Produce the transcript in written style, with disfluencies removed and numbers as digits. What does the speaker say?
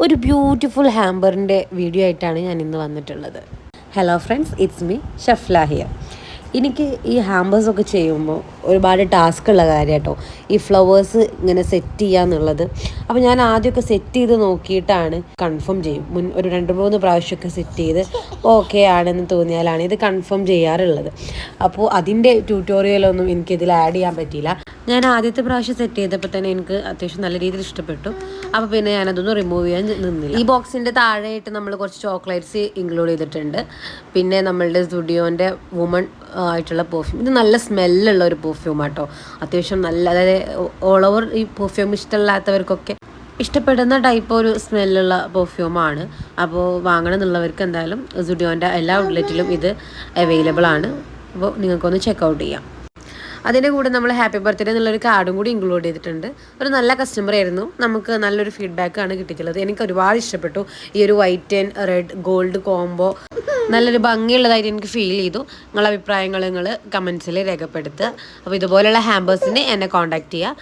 ഒരു beautiful ഹാമ്പറിൻ്റെ video ആയിട്ടാണ് ഞാൻ ഇന്ന് വന്നിട്ടുള്ളത്. Hello friends, it's me Shafla here. എനിക്ക് ഈ ഹാമ്പേഴ്സൊക്കെ ചെയ്യുമ്പോൾ ഒരുപാട് ടാസ്ക് ഉള്ള കാര്യം കേട്ടോ, ഈ ഫ്ലവേഴ്സ് ഇങ്ങനെ സെറ്റ് ചെയ്യുക എന്നുള്ളത്. അപ്പോൾ ഞാൻ ആദ്യമൊക്കെ സെറ്റ് ചെയ്ത് നോക്കിയിട്ടാണ് കൺഫേം ചെയ്യും. ഒരു 2-3 പ്രാവശ്യമൊക്കെ സെറ്റ് ചെയ്ത് ഓക്കെ ആണെന്ന് തോന്നിയാലാണ് ഇത് കൺഫേം ചെയ്യാറുള്ളത്. അപ്പോൾ അതിൻ്റെ ട്യൂട്ടോറിയലൊന്നും എനിക്കിതിൽ ആഡ് ചെയ്യാൻ പറ്റിയില്ല. ഞാൻ ആദ്യത്തെ പ്രാവശ്യം സെറ്റ് ചെയ്തപ്പോൾ തന്നെ എനിക്ക് അത്യാവശ്യം നല്ല രീതിയിൽ ഇഷ്ടപ്പെട്ടു. അപ്പോൾ പിന്നെ ഞാനതൊന്നും റിമൂവ് ചെയ്യാൻ നിന്നില്ല. ഈ ബോക്സിൻ്റെ താഴെയായിട്ട് നമ്മൾ കുറച്ച് ചോക്ലേറ്റ്സ് ഇൻക്ലൂഡ് ചെയ്തിട്ടുണ്ട്. പിന്നെ നമ്മളുടെ സ്റ്റുഡിയോൻ്റെ വുമൺ ആയിട്ടുള്ള പെർഫ്യൂം. ഇത് നല്ല സ്മെല്ലുള്ള ഒരു പെർഫ്യൂം ആട്ടോ. അത്യാവശ്യം നല്ല, അതായത് ഓൾ ഓവർ ഈ പെർഫ്യൂം ഇഷ്ടമില്ലാത്തവർക്കൊക്കെ ഇഷ്ടപ്പെടുന്ന ടൈപ്പ് ഒരു സ്മെല്ലുള്ള പെർഫ്യൂമാണ്. അപ്പോൾ വാങ്ങണം എന്നുള്ളവർക്ക് എന്തായാലും സ്റ്റുഡിയോൻ്റെ എല്ലാ ഔട്ട്ലെറ്റിലും ഇത് അവൈലബിൾ ആണ്. അപ്പോൾ നിങ്ങൾക്കൊന്ന് ചെക്കൗട്ട് ചെയ്യാം. അതിൻ്റെ കൂടെ നമ്മൾ ഹാപ്പി ബർത്ത്ഡേ എന്നുള്ളൊരു കാർഡും കൂടി ഇൻക്ലൂഡ് ചെയ്തിട്ടുണ്ട്. ഒരു നല്ല കസ്റ്റമർ ആയിരുന്നു. നമുക്ക് നല്ലൊരു ഫീഡ്ബാക്കാണ് കിട്ടിയിട്ടുള്ളത്. എനിക്ക് ഒരുപാട് ഇഷ്ടപ്പെട്ടു. ഈ ഒരു white and red gold combo നല്ലൊരു ഭംഗിയുള്ളതായിട്ട് എനിക്ക് ഫീൽ ചെയ്തു. നിങ്ങളുടെ അഭിപ്രായങ്ങൾ നിങ്ങൾ കമൻസിൽ രേഖപ്പെടുത്തുക. അപ്പോൾ ഇതുപോലെയുള്ള ഹാമ്പേഴ്സിന് എന്നെ കോൺടാക്റ്റ് ചെയ്യുക.